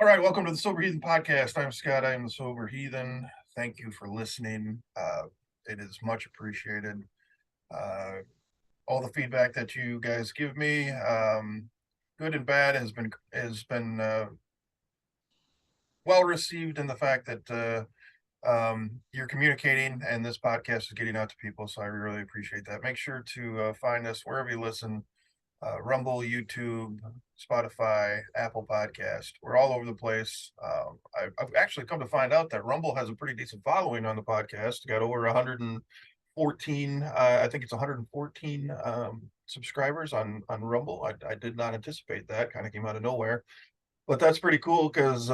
right, welcome to the Sober Heathen podcast. I'm Scott. I am the Sober Heathen. Thank you for listening. It is much appreciated. Uh, all the feedback that you guys give me, good and bad, has been well received in the fact that you're communicating and this podcast is getting out to people. So I really appreciate that. Make sure to find us wherever you listen. Rumble, YouTube, Spotify, Apple Podcast. We're all over the place. I've actually come to find out that Rumble has a pretty decent following on the podcast. Got over 114, I think it's 114 subscribers on Rumble. I did not anticipate that. Kind of came out of nowhere. But that's pretty cool because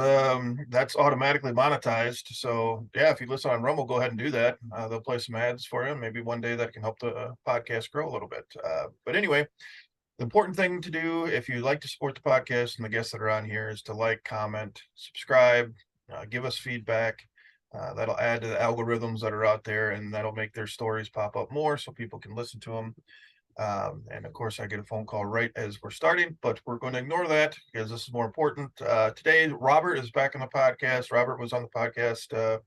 that's automatically monetized. So yeah, if you listen on Rumble, go ahead and do that. They'll play some ads for you. Maybe one day that can help the podcast grow a little bit. But anyway, the important thing to do if you like to support the podcast and the guests that are on here is to like, comment, subscribe, give us feedback. That'll add to the algorithms that are out there, and that'll make their stories pop up more so people can listen to them. And of course, I get a phone call right as we're starting, but we're going to ignore that because this is more important. Today, Robert is back on the podcast. Robert was on the podcast a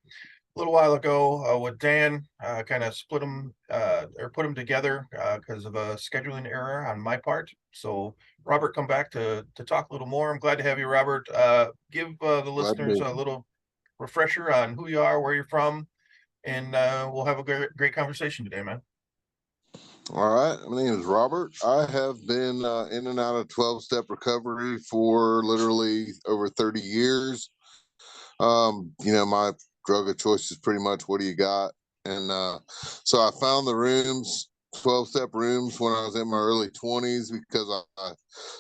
little while ago with Dan, kind of split them or put them together because of a scheduling error on my part. So Robert, come back to talk a little more. I'm glad to have you, Robert. Give the listeners a little refresher on who you are, where you're from, and we'll have a great conversation today, man. All right. My name is Robert. I have been in and out of 12-step recovery for literally over 30 years. My drug of choice is pretty much what do you got? And so I found the rooms, 12-step rooms, when I was in my early 20s because I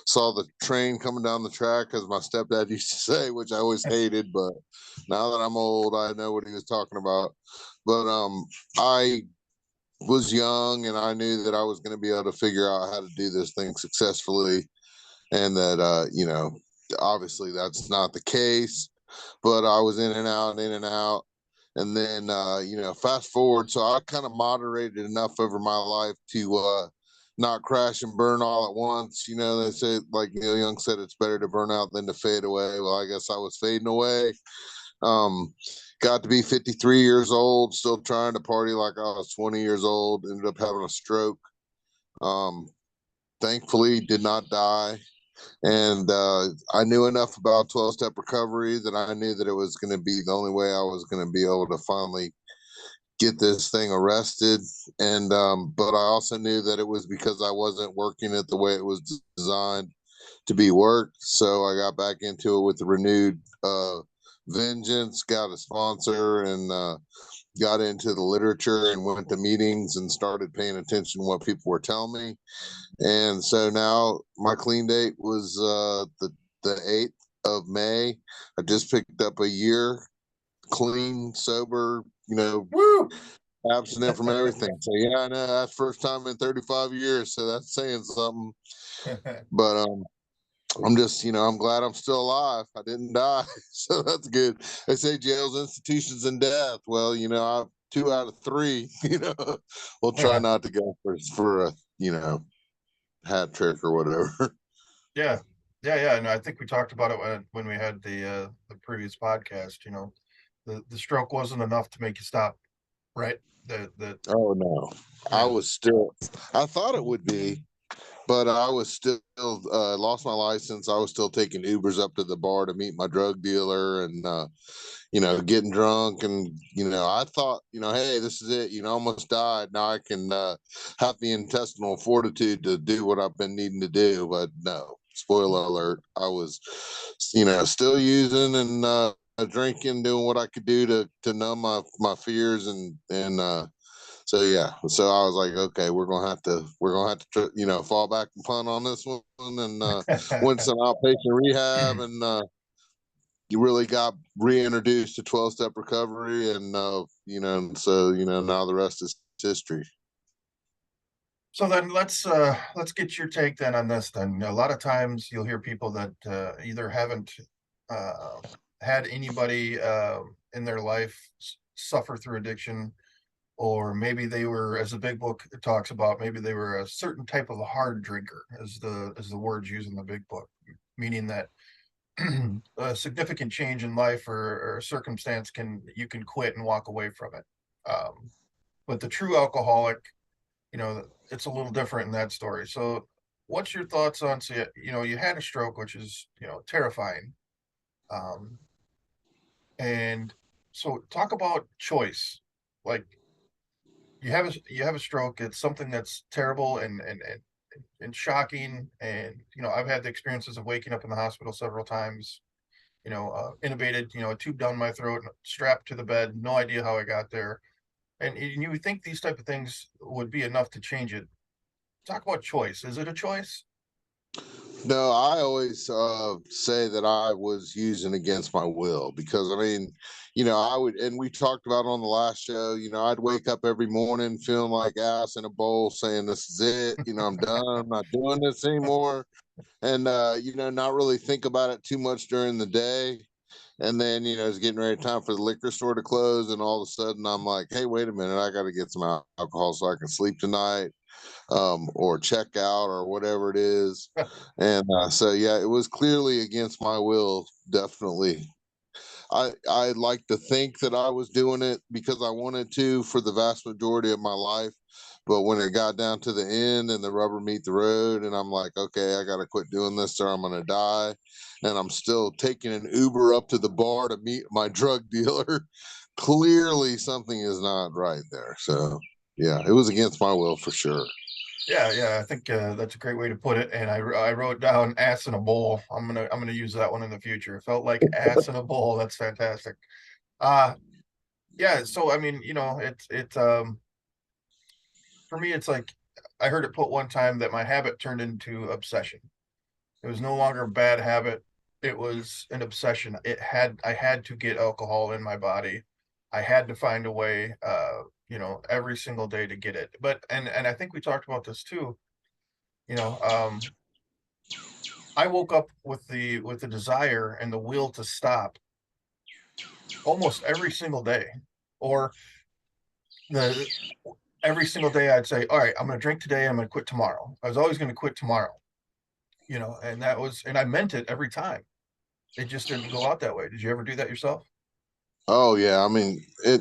saw the train coming down the track, as my stepdad used to say, which I always hated. But now that I'm old, I know what he was talking about. But I was young and I knew that I was going to be able to figure out how to do this thing successfully, and that obviously that's not the case, but I was in and out, and then fast forward, so I kind of moderated enough over my life to not crash and burn all at once. They say, like Neil Young said, it's better to burn out than to fade away. Well, I guess I was fading away. Got to be 53 years old, still trying to party like I was 20 years old. Ended up having a stroke. Thankfully, did not die. And I knew enough about 12-step recovery that I knew that it was going to be the only way I was going to be able to finally get this thing arrested. And but I also knew that it was because I wasn't working it the way it was designed to be worked. So I got back into it with a renewed vengeance, got a sponsor, and got into the literature and went to meetings and started paying attention to what people were telling me. And so now my clean date was the 8th of May. I just picked up a year clean, sober, Woo! abstinent from everything. So yeah, I know that's first time in 35 years. So that's saying something. But I'm just, I'm glad I'm still alive. I didn't die. So that's good. They say jails, institutions, and death. Well, I'm 2 out of 3, we'll try not to go for a, hat trick or whatever. Yeah. And I think we talked about it when we had the previous podcast. The stroke wasn't enough to make you stop, right? Oh no, yeah. I thought it would be, but I was still lost my license. I was still taking Ubers up to the bar to meet my drug dealer, and getting drunk, and I thought, hey, this is it. Almost died. Now I can have the intestinal fortitude to do what I've been needing to do. But no, spoiler alert, I was, still using and drinking, doing what I could do to numb my fears, and so yeah, so I was like, okay, we're gonna have to fall back and punt on this one, and went some outpatient rehab, and you really got reintroduced to 12-step recovery, and so now the rest is history. So then let's get your take then on this. Then a lot of times you'll hear people that either haven't had anybody in their life suffer through addiction, or maybe they were, as the big book talks about, maybe they were a certain type of a hard drinker, as the words used in the big book, meaning that a significant change in life or circumstance you can quit and walk away from it. But the true alcoholic, it's a little different in that story. So what's your thoughts on, so you had a stroke, which is, terrifying. Um, and so talk about choice. Like you have a stroke. It's something that's terrible and shocking. And, I've had the experiences of waking up in the hospital several times, intubated, a tube down my throat, strapped to the bed, no idea how I got there. And you would think these type of things would be enough to change it. Talk about choice. Is it a choice? No, I always say that I was using against my will because I mean, I would, and we talked about on the last show, I'd wake up every morning feeling like ass in a bowl, saying, "This is it. I'm done. I'm not doing this anymore." And, not really think about it too much during the day. And then, it's getting ready time for the liquor store to close. And all of a sudden, I'm like, hey, wait a minute. I got to get some alcohol so I can sleep tonight, or check out or whatever it is. And so, yeah, it was clearly against my will, definitely. I like to think that I was doing it because I wanted to for the vast majority of my life. But when it got down to the end and the rubber meet the road, and I'm like, okay, I got to quit doing this or I'm going to die. And I'm still taking an Uber up to the bar to meet my drug dealer. Clearly, something is not right there. So, yeah, it was against my will for sure. Yeah, yeah, I think that's a great way to put it. And I wrote down ass in a bowl. I'm gonna use that one in the future. It felt like ass in a bowl. That's fantastic. Uh yeah. So I mean, for me, it's like I heard it put one time that my habit turned into obsession. It was no longer a bad habit. It was an obsession. I had to get alcohol in my body. I had to find a way, every single day to get it. But and I think we talked about this too. You know, um, I woke up with the desire and the will to stop almost every single day, or the every single day I'd say, all right, I'm going to drink today. I'm going to quit tomorrow. I was always going to quit tomorrow, and I meant it every time. It just didn't go out that way. Did you ever do that yourself? Oh, yeah. I mean, it.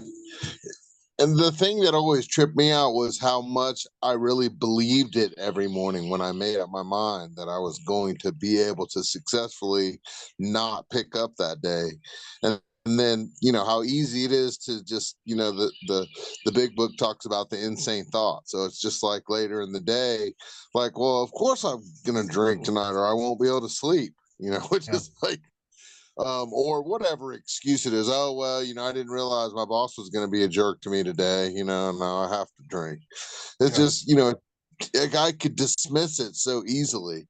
And the thing that always tripped me out was how much I really believed it every morning when I made up my mind that I was going to be able to successfully not pick up that day. And then, how easy it is to just, the big book talks about the insane thought. So it's just like later in the day, like, well, of course I'm going to drink tonight or I won't be able to sleep, which Yeah, is like, or whatever excuse it is. Oh, well, I didn't realize my boss was going to be a jerk to me today. Now I have to drink. It's yeah, just, a guy could dismiss it so easily.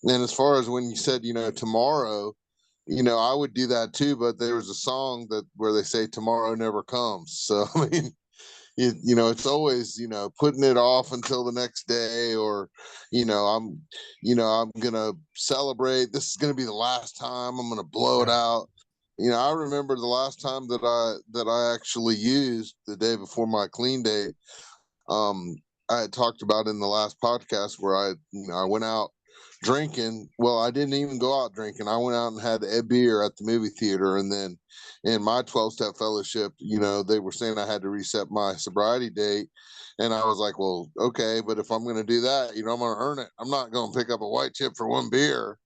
And as far as when you said, tomorrow, I would do that too. But there was a song that where they say tomorrow never comes. So I mean, it's always putting it off until the next day, or I'm I'm gonna celebrate, this is gonna be the last time, I'm gonna blow it yeah, out. I remember the last time that I actually used the day before my clean date. um I had talked about in the last podcast where I went out drinking. Well, I didn't even go out drinking. I went out and had a beer at the movie theater, and then in my 12-step fellowship, they were saying I had to reset my sobriety date, and I was like, well, okay, but if I'm going to do that, I'm going to earn it. I'm not going to pick up a white chip for one beer.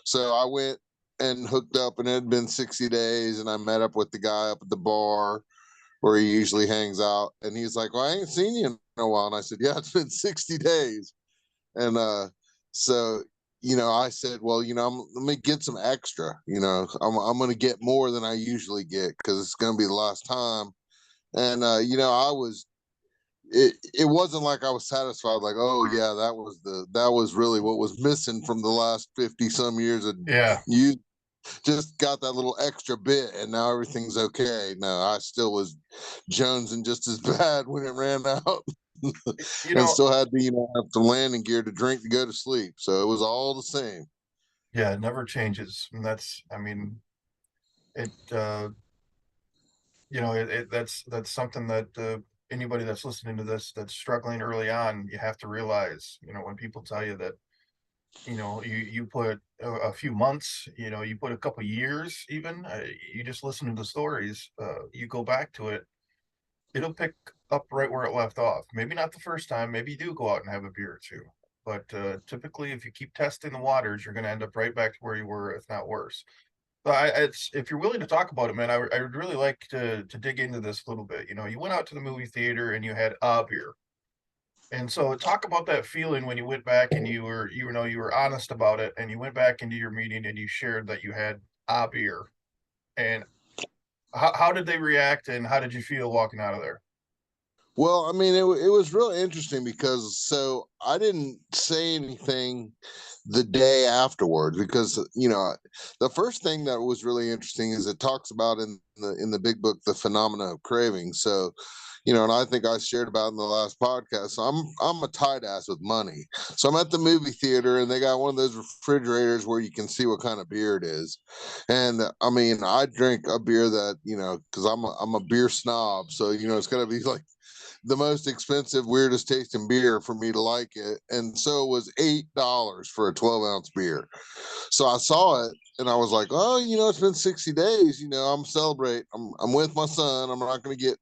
So I went and hooked up, and it had been 60 days, and I met up with the guy up at the bar where he usually hangs out. And he's like, well, I ain't seen you in a while. And I said, yeah, it's been 60 days. And so, I said, well, let me get some extra. I'm going to get more than I usually get because it's going to be the last time. And, I was, it wasn't like I was satisfied, like, oh, yeah, that was really what was missing from the last 50 some years of yeah. you. Just got that little extra bit and now everything's okay. No, I still was jonesing just as bad when it ran out. You And know, still had to, have some landing gear to drink to go to sleep. So it was all the same. yeah, it never changes, and I mean, it. That's something that anybody that's listening to this that's struggling early on, you have to realize. When people tell you that you put a few months, you put a couple years even, you just listen to the stories, you go back to it, it'll pick up right where it left off. Maybe not the first time, maybe you do go out and have a beer or two, but typically if you keep testing the waters, you're going to end up right back to where you were, if not worse. But it's if you're willing to talk about it, man, I would really like to dig into this a little bit. You went out to the movie theater and you had a beer. And so talk about that feeling when you went back and you were honest about it, and you went back into your meeting and you shared that you had a beer. And how did they react, and how did you feel walking out of there? Well, I mean, it was really interesting because so I didn't say anything the day afterwards because the first thing that was really interesting is it talks about in the big book the phenomena of craving. So, and I think I shared about in the last podcast. So I'm a tight ass with money. So I'm at the movie theater and they got one of those refrigerators where you can see what kind of beer it is. And I mean, I drink a beer that because I'm a beer snob, so it's gonna be like the most expensive, weirdest tasting beer for me to like it. And so it was $8 for a 12-ounce beer. So I saw it and I was like, oh, it's been 60 days. I'm celebrate. I'm with my son. I'm not gonna get,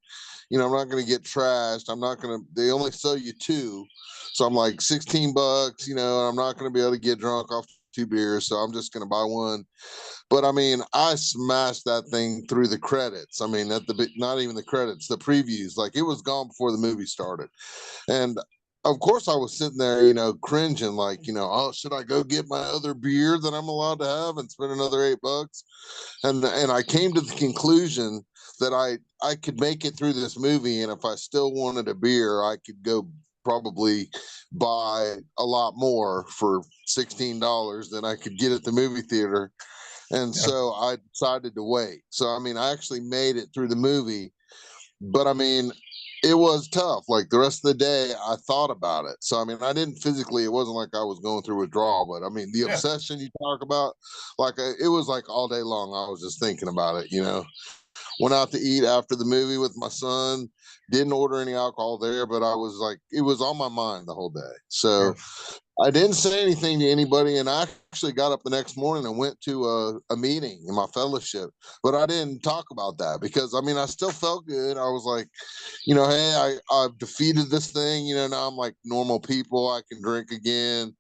I'm not gonna get trashed. I'm not gonna they only sell you two. So I'm like $16, and I'm not gonna be able to get drunk off two beers. So I'm just gonna buy one. But I mean, I smashed that thing through the credits. I mean, at the not even the credits, the previews, like it was gone before the movie started. And of course, I was sitting there, cringing, like, oh, should I go get my other beer that I'm allowed to have and spend another $8? And I came to the conclusion that I could make it through this movie, and if I still wanted a beer, I could go probably buy a lot more for $16 than I could get at the movie theater. And Yeah, so I decided to wait. So I mean, I actually made it through the movie, but I mean, it was tough. Like the rest of the day, I thought about it. So I mean, I didn't physically. It wasn't like I was going through withdrawal, but I mean, the yeah. obsession you talk about, like it was like all day long. I was just thinking about it. Went out to eat after the movie with my son. Didn't order any alcohol there, but I was like, it was on my mind the whole day. So Sure. I didn't say anything to anybody, and I actually got up the next morning and went to a meeting in my fellowship. But I didn't talk about that because I mean I still felt good. I was like, hey, I've defeated this thing. Now I'm like normal people. I can drink again.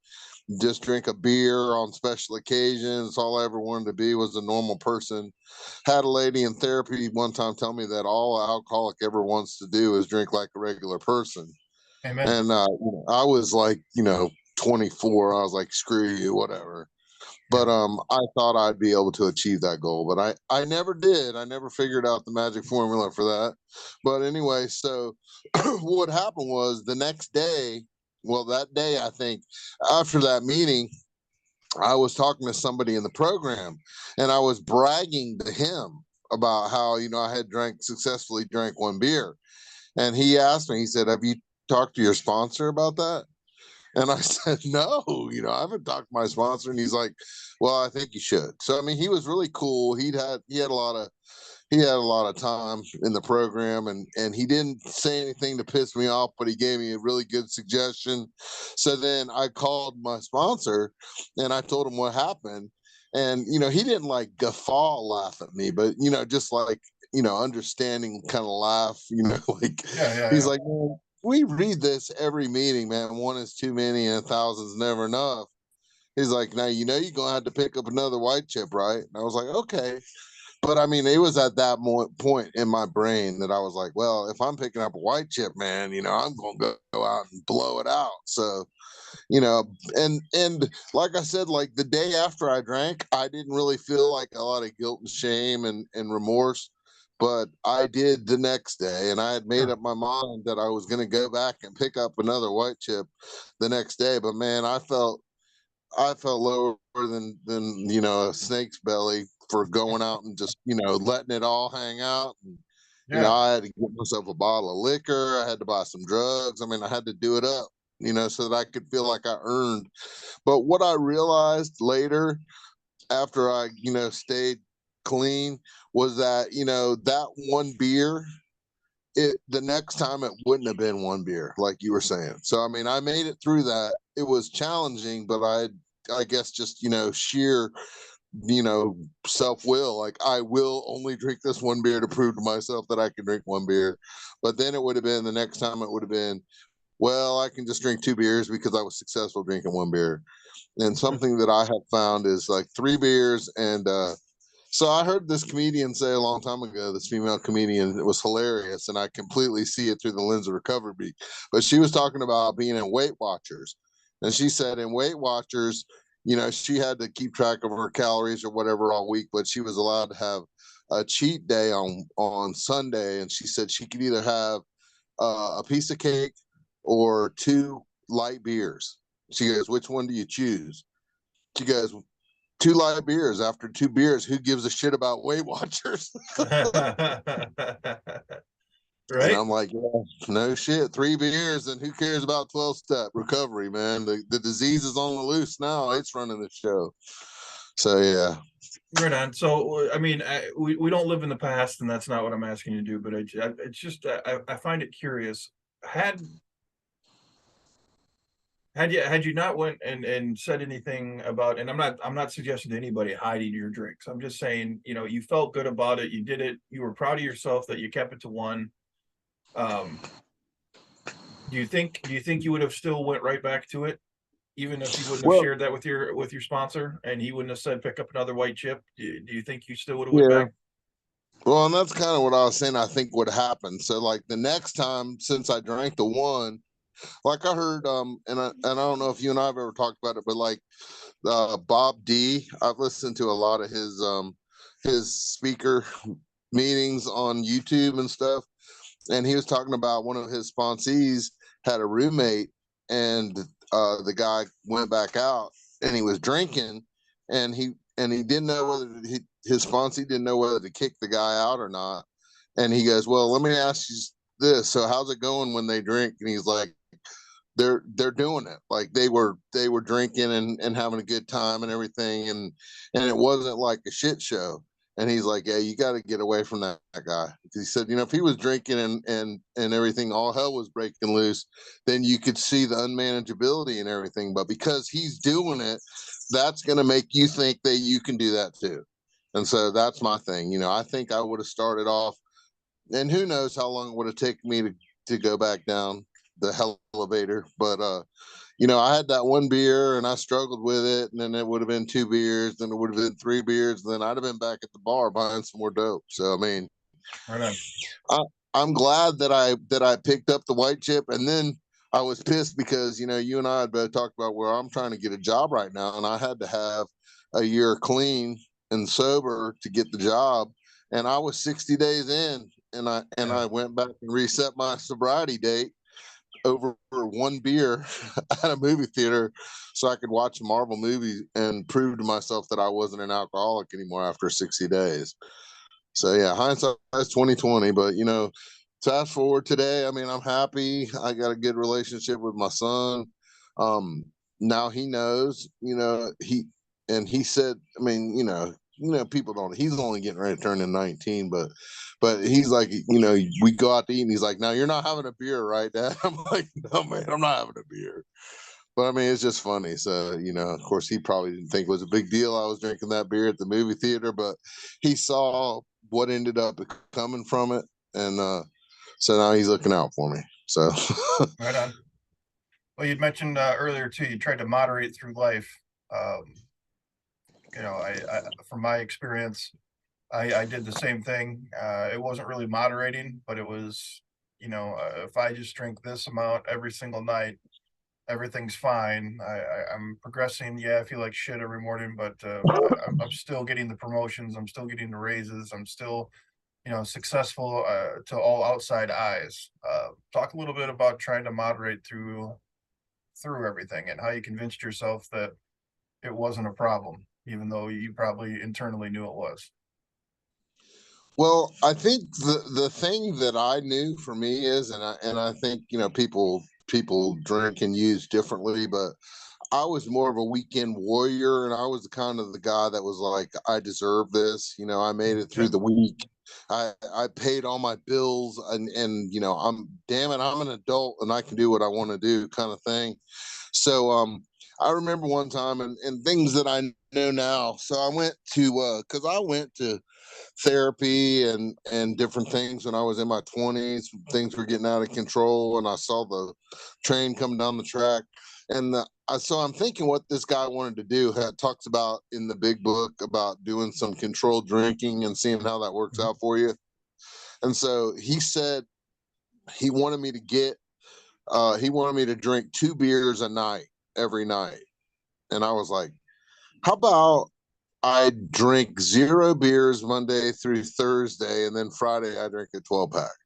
Just drink a beer on special occasions. All I ever wanted to be was a normal person. Had a lady in therapy one time tell me that all an alcoholic ever wants to do is drink like a regular person. Amen. And I was like, 24. I was like, screw you, whatever. But Yeah. I thought I'd be able to achieve that goal, but I never did. I never figured out the magic formula for that. But anyway, so what happened was the next day, well, that day I think after that meeting, I was talking to somebody in the program, and I was bragging to him about how I had successfully drank one beer, and he asked me, he said, "Have you talked to your sponsor about that?" And I said, no, I haven't talked to my sponsor. And he's like, well, I think you should. So, I mean, he was really cool. He had a lot of time in the program, and he didn't say anything to piss me off, but he gave me a really good suggestion. So then I called my sponsor and I told him what happened. And, he didn't like guffaw laugh at me, but, just like, understanding kind of laugh, like Yeah, yeah, he's yeah. like, man, we read this every meeting, man. One is too many and a thousand's never enough. He's like, now you're gonna have to pick up another white chip, right? And I was like, okay. But I mean, it was at that point in my brain that I was like, well, if I'm picking up a white chip, man, I'm gonna go out and blow it out. So, you know, and like I said, like the day after I drank, I didn't really feel like a lot of guilt and shame and remorse. But I did the next day, and I had made Sure. up my mind that I was going to go back and pick up another white chip the next day. But man, I felt lower than a snake's belly for going out and just letting it all hang out. And, Yeah. I had to get myself a bottle of liquor. I had to buy some drugs. I mean, I had to do it up, so that I could feel like I earned. But what I realized later, after I stayed clean, was that that one beer. The next time it wouldn't have been one beer, like you were saying. So I mean, I made it through that. It was challenging, but I guess just, sheer, self-will. Like, I will only drink this one beer to prove to myself that I can drink one beer. But then it would have been the next time, it would have been, well, I can just drink two beers because I was successful drinking one beer. And something that I have found is like three beers. And so I heard this comedian say a long time ago, this female comedian, it was hilarious. And I completely see it through the lens of recovery. But she was talking about being in Weight Watchers. And she said in Weight Watchers, she had to keep track of her calories or whatever all week, but she was allowed to have a cheat day on Sunday. And she said she could either have a piece of cake or two light beers. She goes, which one do you choose? She goes, two light beers. After two beers, who gives a shit about Weight Watchers? And Right? I'm like, yeah, no shit. Three beers, and who cares about 12-step recovery, man? The disease is on the loose now. It's running the show. So, yeah. Right on. So, I mean, we don't live in the past, and that's not what I'm asking you to do. But it's just I find it curious. Had had you not went and said anything about, and I'm not suggesting to anybody hiding your drinks. I'm just saying, you felt good about it. You did it. You were proud of yourself that you kept it to one. Um, do you think you would have still went right back to it, even if you wouldn't have Well, shared that with your sponsor, and he wouldn't have said pick up another white chip? Do you think you still would have went yeah. back? Well, and that's kind of what I was saying, I think would happen. So, like, the next time, since I drank the one, like I heard, and I don't know if you and I have ever talked about it, but like Bob D, I've listened to a lot of his speaker meetings on YouTube and stuff, and he was talking about one of his sponsees had a roommate, and the guy went back out and he was drinking, and he didn't know whether his sponsee didn't know whether to kick the guy out or not, and he goes, well, let me ask you this, so how's it going when they drink? And he's like, they're doing it, like they were drinking and having a good time and everything, and it wasn't like a shit show. And he's like, yeah, you got to get away from that guy. He said, if he was drinking and everything, all hell was breaking loose, then you could see the unmanageability and everything. But because he's doing it, that's going to make you think that you can do that too. And so that's my thing. I think I would have started off, and who knows how long it would have taken me to go back down the elevator. But I had that one beer and I struggled with it, and then it would have been two beers, then it would have been three beers, and then I'd have been back at the bar buying some more dope. So I mean, Right on. I, I'm glad that I picked up the white chip, and then I was pissed because you and I had both talked about where I'm trying to get a job right now, and I had to have a year clean and sober to get the job, and I was 60 days in, and I and Yeah. I went back and reset my sobriety date over one beer at a movie theater so I could watch a Marvel movie and prove to myself that I wasn't an alcoholic anymore after 60 days. So yeah, hindsight is 2020. But fast forward today, I mean, I'm happy. I got a good relationship with my son. Um, Now he knows. He said, I mean, people don't. He's only getting ready to turn in 19, but he's like, we go out to eat, and he's like, now you're not having a beer, right, Dad? I'm like, no, man, I'm not having a beer. But I mean, it's just funny. So, of course, he probably didn't think it was a big deal I was drinking that beer at the movie theater, but he saw what ended up coming from it. And so now he's looking out for me. So, Right on. Well, you'd mentioned earlier too, you tried to moderate through life. Um, I from my experience, I did the same thing. It wasn't really moderating, but it was, if I just drink this amount every single night, everything's fine. I'm progressing. Yeah, I feel like shit every morning, but I'm still getting the promotions. I'm still getting the raises. I'm still, successful to all outside eyes. Talk a little bit about trying to moderate through everything and how you convinced yourself that it wasn't a problem, even though you probably internally knew it was. well, I think the thing that I knew for me is, and I think people drink and use differently, but I was more of a weekend warrior, and I was kind of the guy that was like, I deserve this. I made it through Yep. the week. I paid all my bills, and I'm damn it, I'm an adult and I can do what I want to do, kind of thing. So I remember one time and things that I know now. So I went to because I went to therapy and different things when I was in my 20s. Things were getting out of control, and I saw the train coming down the track. And so I'm thinking what this guy wanted to do talks about in the big book about doing some controlled drinking and seeing how that works Mhm. out for you. And so he said he wanted me to he wanted me to drink 2 beers a night every night. And I was like, how about I drink 0 beers Monday through Thursday, and then Friday I drink a 12 pack.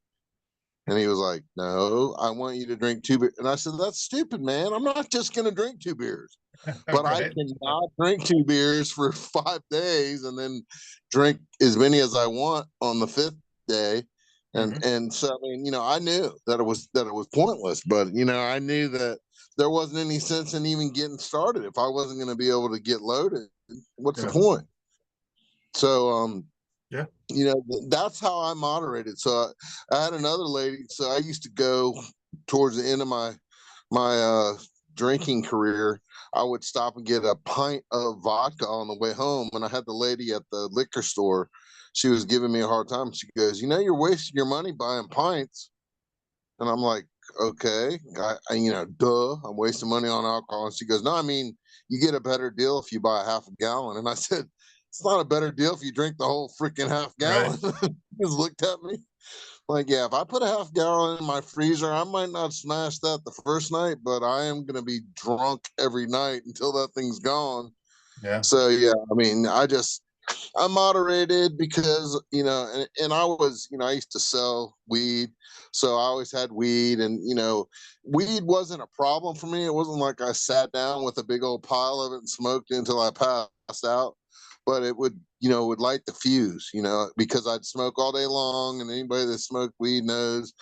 And he was like, no, I want you to drink 2 beers. And I said, that's stupid, man. I'm not just going to drink 2 beers, but I Right. cannot drink 2 beers for 5 days and then drink as many as I want on the fifth day. Hmm. And so, I mean, I knew that it was pointless, but I knew that there wasn't any sense in even getting started if I wasn't going to be able to get loaded. What's the Yeah. point? So, Yeah. that's how I moderated. So I had another lady. So I used to go towards the end of my drinking career. I would stop and get a pint of vodka on the way home. And I had the lady at the liquor store. She was giving me a hard time. She goes, you're wasting your money buying pints. And I'm like, okay, duh, I'm wasting money on alcohol. And she goes, no, I mean, you get a better deal if you buy a half a gallon. And I said, it's not a better deal if you drink the whole freaking half Right. gallon. She just looked at me like, yeah, if I put a half gallon in my freezer, I might not smash that the first night, but I am going to be drunk every night until that thing's gone. Yeah. So, yeah, I mean, I moderated because and I was I used to sell weed, so I always had weed, and weed wasn't a problem for me. It wasn't like I sat down with a big old pile of it and smoked until I passed out, but it would would light the fuse, because I'd smoke all day long, and anybody that smoked weed knows.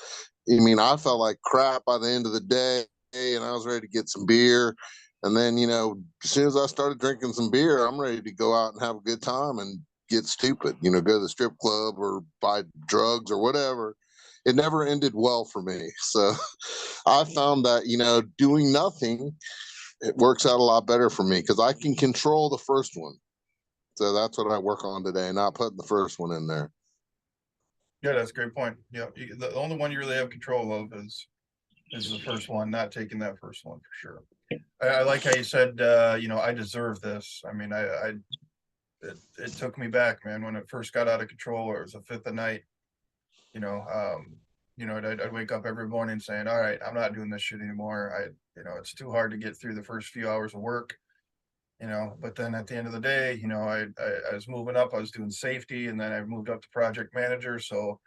I mean, I felt like crap by the end of the day, and I was ready to get some beer. And then, as soon as I started drinking some beer, I'm ready to go out and have a good time and get stupid, go to the strip club or buy drugs or whatever. It never ended well for me. So I found that, doing nothing, it works out a lot better for me because I can control the first one. So that's what I work on today, not putting the first one in there. Yeah, that's a great point. Yeah, the only one you really have control of is the first one, not taking that first one for sure. I like how you said, I deserve this. I mean, it took me back, man, when it first got out of control, or it was the fifth of night, you know, um, I'd wake up every morning saying, all right, I'm not doing this shit anymore. It's too hard to get through the first few hours of work, but then at the end of the day, I was moving up, I was doing safety, and then I moved up to project manager. So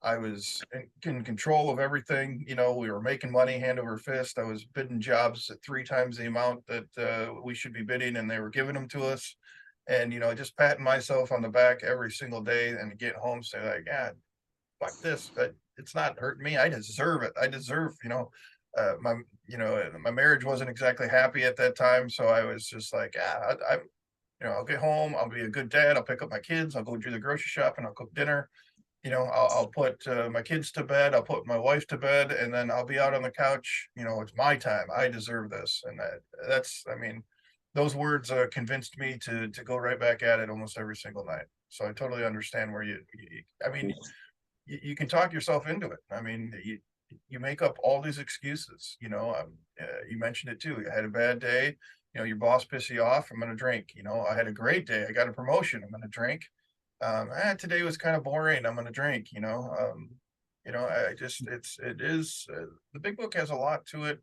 I was in control of everything. We were making money hand over fist. I was bidding jobs at 3 times the amount that we should be bidding, and they were giving them to us. And just patting myself on the back every single day, and get home, say like, yeah, fuck this. It's not hurting me. I deserve it. I deserve, my, my marriage wasn't exactly happy at that time. So I was just like, yeah, I'll get home. I'll be a good dad. I'll pick up my kids. I'll go do the grocery shopping. I'll cook dinner. I'll put my kids to bed. I'll put my wife to bed, and then I'll be out on the couch. It's my time. I deserve this. And I mean, those words convinced me to go right back at it almost every single night. So I totally understand where I mean, you can talk yourself into it. I mean, you make up all these excuses. You mentioned it too. You had a bad day. Your boss pissed you off. I'm going to drink. I had a great day. I got a promotion. I'm going to drink. Today was kind of boring. I'm going to drink. I just it is the big book has a lot to it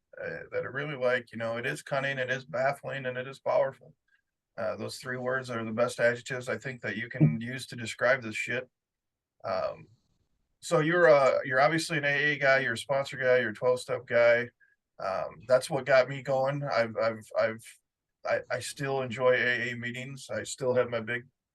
that I really like. It is cunning, it is baffling, and it is powerful. Those 3 words are the best adjectives I think that you can use to describe this shit. Um, so you're obviously an AA guy, you're a sponsor guy, you're a 12-step guy. That's what got me going. I still enjoy AA meetings. I still have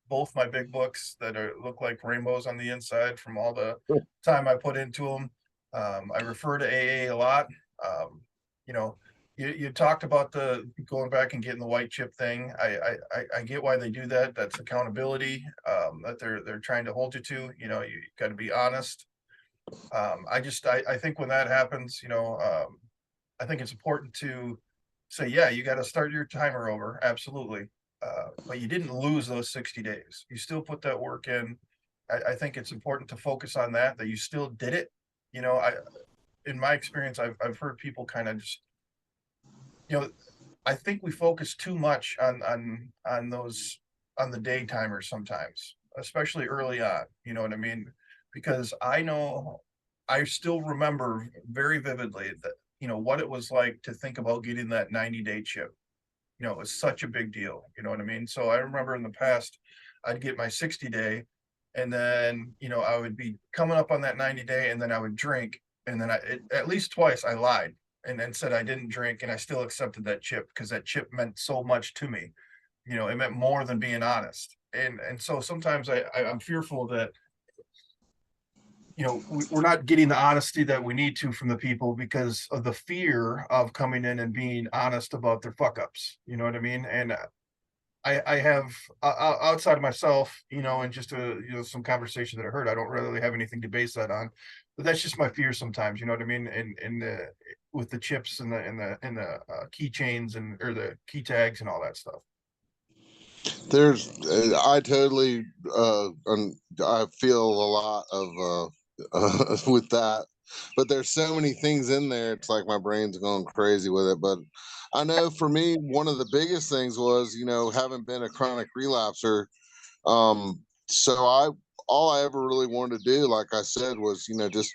both my big books that look like rainbows on the inside from all the time I put into them. I refer to AA a lot. Um, you know, you talked about the going back and getting the white chip thing. I get why they do that. That's accountability that they're trying to hold you to. You got to be honest. I think when that happens, I think it's important say, yeah, you got to start your timer over. Absolutely. But you didn't lose those 60 days. You still put that work in. I think it's important to focus on that you still did it. You know, in my experience, I've heard people kind of just, you know, I think we focus too much on those on the day timers sometimes, especially early on. You know what I mean? Because I still remember very vividly that what it was like to think about getting that 90-day chip. It was such a big deal. You know what I mean? So I remember in the past, I'd get my 60-day, and then I would be coming up on that 90-day, and then I would drink, and then at least twice I lied and then said I didn't drink, and I still accepted that chip because that chip meant so much to me. It meant more than being honest. And so sometimes I'm fearful that we're not getting the honesty that we need to from the people because of the fear of coming in and being honest about their fuck ups. You know what I mean? And I have outside of myself, and just some conversation that I heard. I don't really have anything to base that on, but that's just my fear sometimes. You know what I mean? And the with the chips and the keychains or the key tags and all that stuff. I totally, I feel a lot of with that, but there's so many things in there. It's like my brain's going crazy with it. But I know for me, one of the biggest things was, having been a chronic relapser. So all I ever really wanted to do, like I said, was, just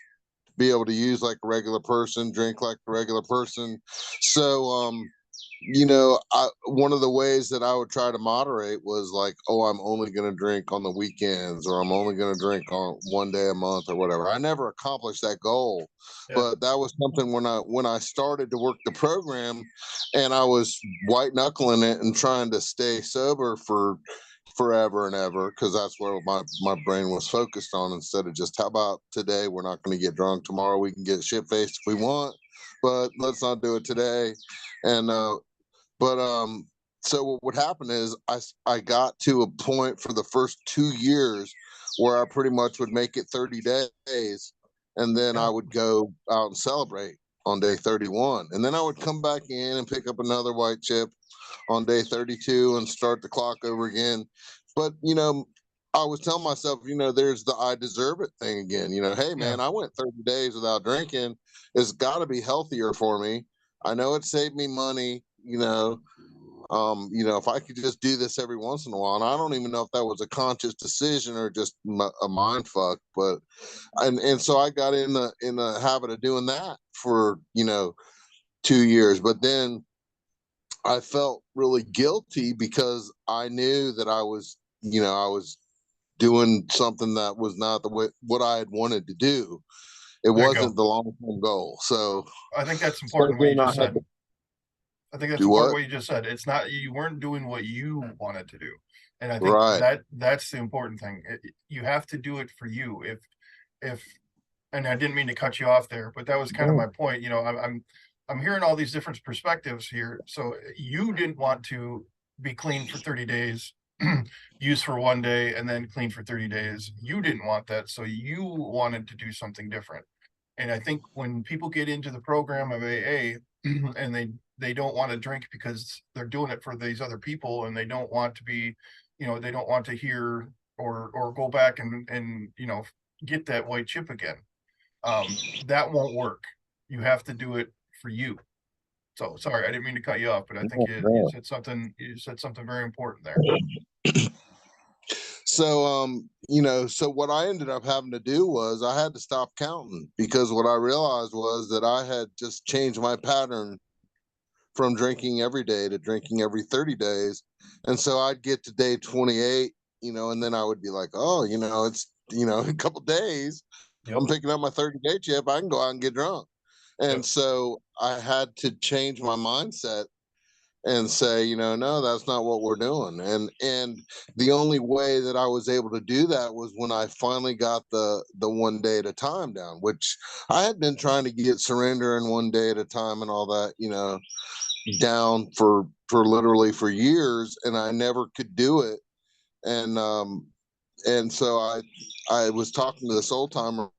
be able to use like a regular person, drink like a regular person. So, one of the ways that I would try to moderate was like, oh, I'm only going to drink on the weekends, or I'm only going to drink on one day a month or whatever. I never accomplished that goal, Yeah. but that was something when I started to work the program, and I was white knuckling it and trying to stay sober for forever and ever, because that's where my brain was focused on, instead of just, how about today, we're not going to get drunk, tomorrow we can get shit faced if we want, but let's not do it today. And but so what would happen is I got to a point for the first 2 years where I pretty much would make it 30 days, and then Yeah. I would go out and celebrate on day 31, and then I would come back in and pick up another white chip on day 32 and start the clock over again. But I was telling myself, there's the I deserve it thing again. Hey Yeah. man, I went 30 days without drinking. It's got to be healthier for me. I know it saved me money. If I could just do this every once in a while, and I don't even know if that was a conscious decision or just a mind fuck, but and so I got in the habit of doing that for 2 years, but then I felt really guilty because I knew that I was doing something that was not the way what I had wanted to do. It There you go. wasn't the long term goal. I think that's So important what you then I just had said. to I think that's do important what? what you just said. It's not you weren't doing what you wanted to do. And I think Right. that's the important thing. You have to do it for you. If and I didn't mean to cut you off there, but that was kind of my point. I'm hearing all these different perspectives here. So you didn't want to be clean for 30 days, use for one day, and then clean for 30 days. You didn't want that, so you wanted to do something different. And I think when people get into the program of AA and they don't want to drink because they're doing it for these other people, and they don't want to be, they don't want to hear or go back and get that white chip again. That won't work. You have to do it for you. So sorry, I didn't mean to cut you off, but I think you said something very important there. So, so what I ended up having to do was I had to stop counting, because what I realized was that I had just changed my pattern from drinking every day to drinking every 30 days. And so I'd get to day 28, and then I would be like, oh, it's, a couple days, Yep. I'm picking up my 30-day chip, I can go out and get drunk. Yep. And so I had to change my mindset and say, no, that's not what we're doing. And the only way that I was able to do that was when I finally got the one day at a time down, which I had been trying to get surrender and one day at a time and all that, down for literally for years, and I never could do it. And so I was talking to this old timer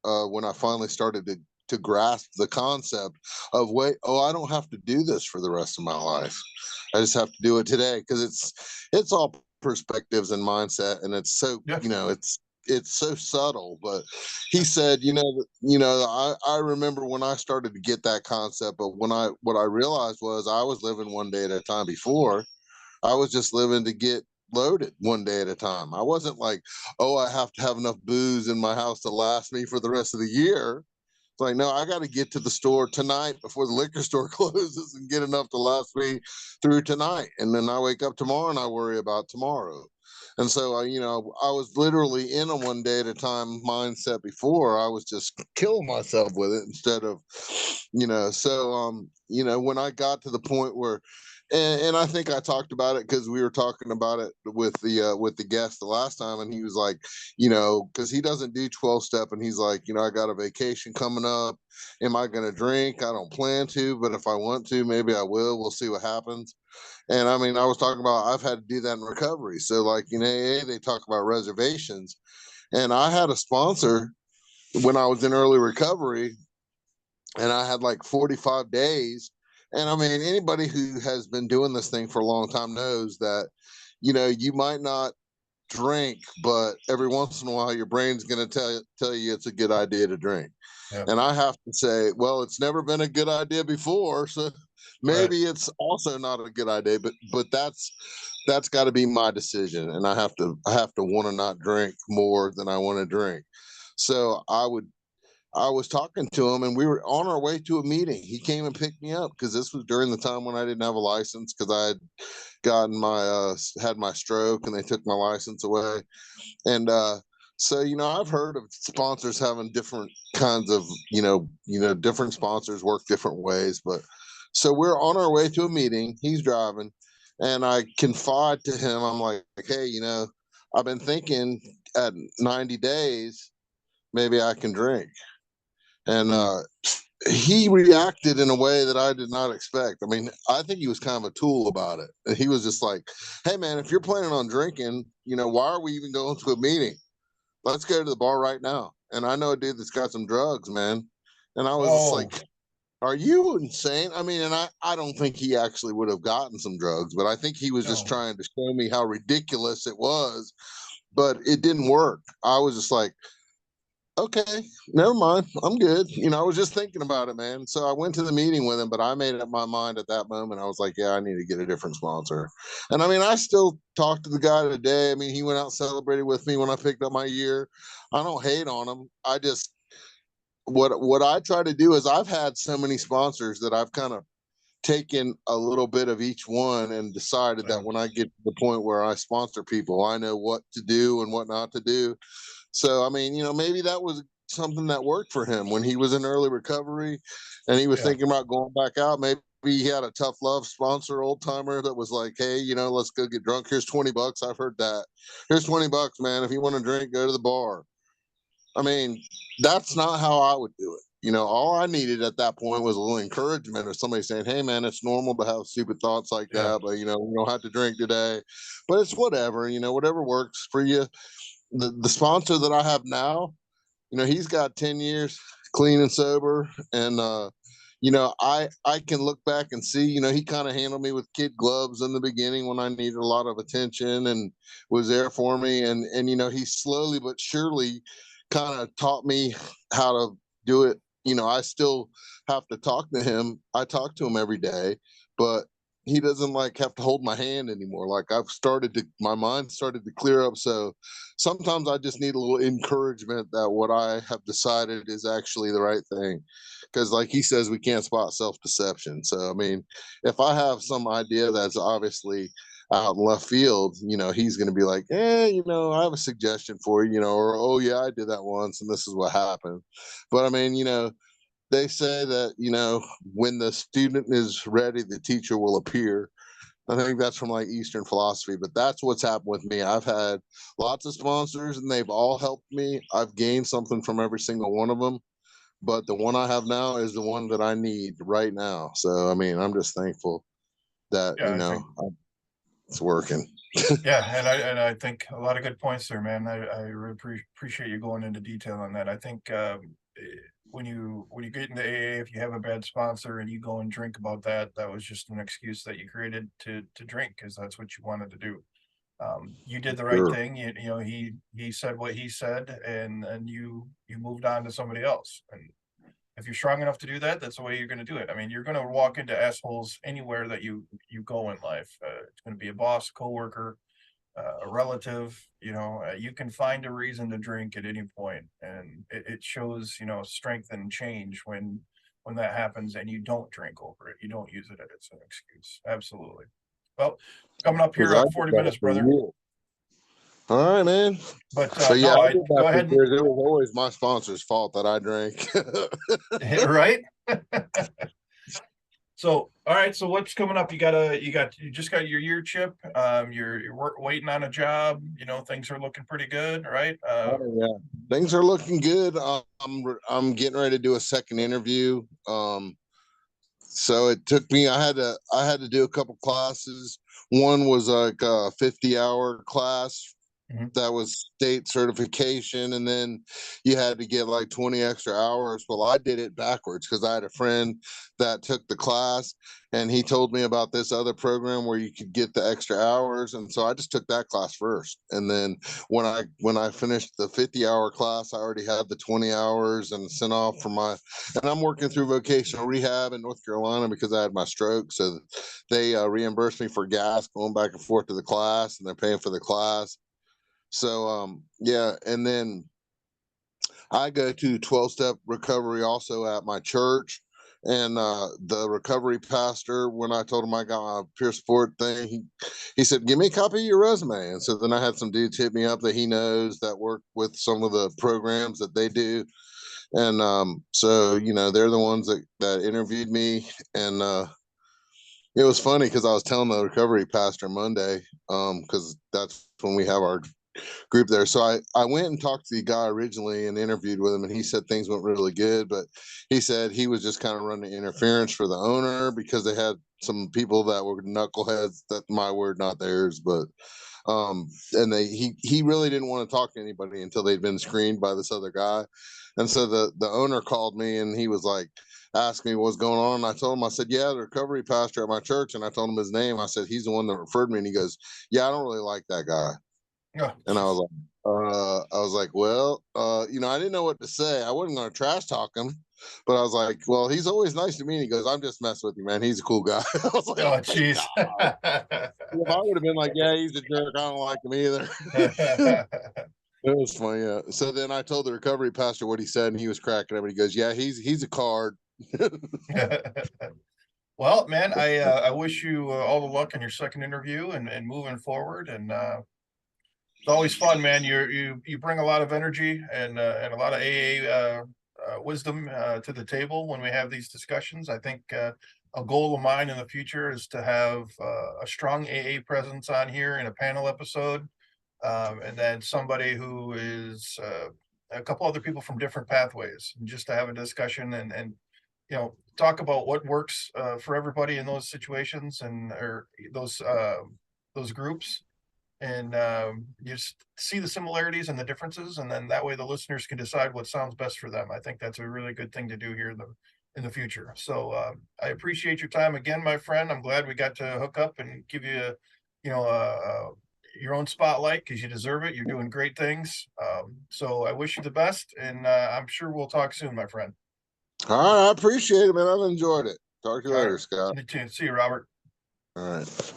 when I finally started to grasp the concept of, wait, oh, I don't have to do this for the rest of my life. I just have to do it today, because it's all perspectives and mindset, and it's so, Yeah. it's so subtle. But he said, I remember when I started to get that concept, but what I realized was I was living one day at a time before. I was just living to get loaded one day at a time. I wasn't like, oh, I have to have enough booze in my house to last me for the rest of the year. It's like, no, I got to get to the store tonight before the liquor store closes and get enough to last me through tonight. And then I wake up tomorrow and I worry about tomorrow. And so, I was literally in a one day at a time mindset before. I was just killing myself with it instead of, when I got to the point where, and I think I talked about it because we were talking about it with the guest the last time, and he was like, because he doesn't do 12-step, and he's like, I got a vacation coming up. Am I going to drink? I don't plan to, but if I want to, maybe I will. We'll see what happens. And I mean, I was talking about I've had to do that in recovery. So like in AA, they talk about reservations, and I had a sponsor when I was in early recovery, and I had like 45 days. And I mean, anybody who has been doing this thing for a long time knows that, you might not drink, but every once in a while, your brain's going to tell you it's a good idea to drink. Yeah. And I have to say, well, it's never been a good idea before, so Right. maybe it's also not a good idea. But that's got to be my decision, and I have to want to not drink more than I want to drink. So I was talking to him, and we were on our way to a meeting. He came and picked me up because this was during the time when I didn't have a license, because I had gotten had my stroke and they took my license away. And so I've heard of sponsors having different kinds of different sponsors work different ways. But so we're on our way to a meeting. He's driving, and I confide to him. I'm like, hey, I've been thinking at 90 days maybe I can drink. And he reacted in a way that I did not expect. I mean, I think he was kind of a tool about it. And he was just like, hey, man, if you're planning on drinking, why are we even going to a meeting? Let's go to the bar right now. And I know a dude that's got some drugs, man. And I was just Oh, like, are you insane? I mean, and I don't think he actually would have gotten some drugs, but I think he was just no. trying to show me how ridiculous it was. But it didn't work. I was just like, okay, never mind. I'm good. I was just thinking about it, man. So I went to the meeting with him, but I made up my mind at that moment. I was like, yeah, I need to get a different sponsor. And I mean, I still talk to the guy today. I mean, he went out and celebrated with me when I picked up my year. I don't hate on him. I just, what I try to do is, I've had so many sponsors that I've kind of taken a little bit of each one and decided that Yeah. when I get to the point where I sponsor people, I know what to do and what not to do. So, I mean, maybe that was something that worked for him when he was in early recovery and he was Yeah. thinking about going back out. Maybe he had a tough love sponsor, old timer, that was like, hey, let's go get drunk. Here's $20. I've heard that. Here's $20, man. If you want to drink, go to the bar. I mean, that's not how I would do it. All I needed at that point was a little encouragement, or somebody saying, hey, man, it's normal to have stupid thoughts like Yeah. that, but, we don't have to drink today. But it's whatever, whatever works for you. The sponsor that I have now, he's got 10 years clean and sober. And, I can look back and see, he kind of handled me with kid gloves in the beginning when I needed a lot of attention, and was there for me. And, he slowly but surely kind of taught me how to do it. I still have to talk to him. I talk to him every day, but he doesn't like have to hold my hand anymore. Like, my mind started to clear up. So sometimes I just need a little encouragement that what I have decided is actually the right thing. Because like he says, we can't spot self-deception. So, I mean, if I have some idea that's obviously out in left field, he's going to be like, I have a suggestion for you, or, oh yeah, I did that once and this is what happened. But I mean, they say that, when the student is ready, the teacher will appear. I think that's from like Eastern philosophy, but that's what's happened with me. I've had lots of sponsors and they've all helped me. I've gained something from every single one of them, but the one I have now is the one that I need right now. So, I mean, I'm just thankful that, Yeah. I think, it's working. yeah. And I think a lot of good points there, man. I really appreciate you going into detail on that. I think, when you get into AA, if you have a bad sponsor and you go and drink about that, that was just an excuse that you created to drink because that's what you wanted to do. You did the right Sure. thing. You know, he said what he said, and you moved on to somebody else. And if you're strong enough to do that, that's the way you're going to do it. I mean, you're going to walk into assholes anywhere that you go in life. It's going to be a boss, coworker, a relative. You know, you can find a reason to drink at any point, and it shows strength and change when that happens, and you don't drink over it. You don't use it as an excuse. Absolutely. Well, coming up Because here I on did 40 that minutes, for brother. years. All right, man. But But yeah, no, I I did that go for ahead and years. It was always my sponsor's fault that I drank. right. So, all right. So, what's coming up? You just got your year chip. You're waiting on a job. You know, things are looking pretty good, right? Oh, yeah, things are looking good. I'm getting ready to do a second interview. So it took me. I had to do a couple classes. One was like a 50-hour class Mhm. that was state certification, and then you had to get like 20 extra hours. Well, I did it backwards because I had a friend that took the class, and he told me about this other program where you could get the extra hours, and so I just took that class first. And then when I finished the 50-hour class, I already had the 20 hours and sent off for my. And I'm working through vocational rehab in North Carolina because I had my stroke, so they reimbursed me for gas going back and forth to the class, and they're paying for the class. So yeah, and then I go to 12-step recovery also at my church. And the recovery pastor, when I told him I got a peer support thing, he said, "Give me a copy of your resume." And so then I had some dudes hit me up that he knows that work with some of the programs that they do. And so they're the ones that interviewed me. And it was funny because I was telling the recovery pastor Monday, because that's when we have our group there. So I went and talked to the guy originally and interviewed with him, and he said things went really good, but he said he was just kind of running interference for the owner because they had some people that were knuckleheads. That's my word, not theirs, but and he really didn't want to talk to anybody until they'd been screened by this other guy. And so the owner called me, and he was like, asked me what's going on. And I told him, I said, yeah, the recovery pastor at my church. And I told him his name. I said, he's the one that referred me. And he goes, yeah, I don't really like that guy. Oh, And jeez. I was like, well, I didn't know what to say. I wasn't going to trash talk him, but I was like, well, he's always nice to me. And he goes, I'm just messing with you, man. He's a cool guy. I was like, Oh, oh, thank jeez. God. If I would have been like, yeah, he's a jerk, I don't like him either. It was funny. Yeah. So then I told the recovery pastor what he said, and he was cracking up. And he goes, yeah, he's a card. Well, man, I wish you all the luck in your second interview and moving forward. And it's always fun, man. You bring a lot of energy and a lot of AA wisdom to the table when we have these discussions. I think a goal of mine in the future is to have a strong AA presence on here in a panel episode, and then somebody who is a couple other people from different pathways, and just to have a discussion and talk about what works for everybody in those situations and or those groups, and you just see the similarities and the differences, and then that way the listeners can decide what sounds best for them. I think that's a really good thing to do here in the future. So I appreciate your time again, my friend. I'm glad we got to hook up and give you you know your own spotlight because you deserve it. You're doing great things. So I wish you the best, and I'm sure we'll talk soon, my friend. All right. I appreciate it, man. I've enjoyed it. Talk to you All right. later, Scott. See you, Robert. All right.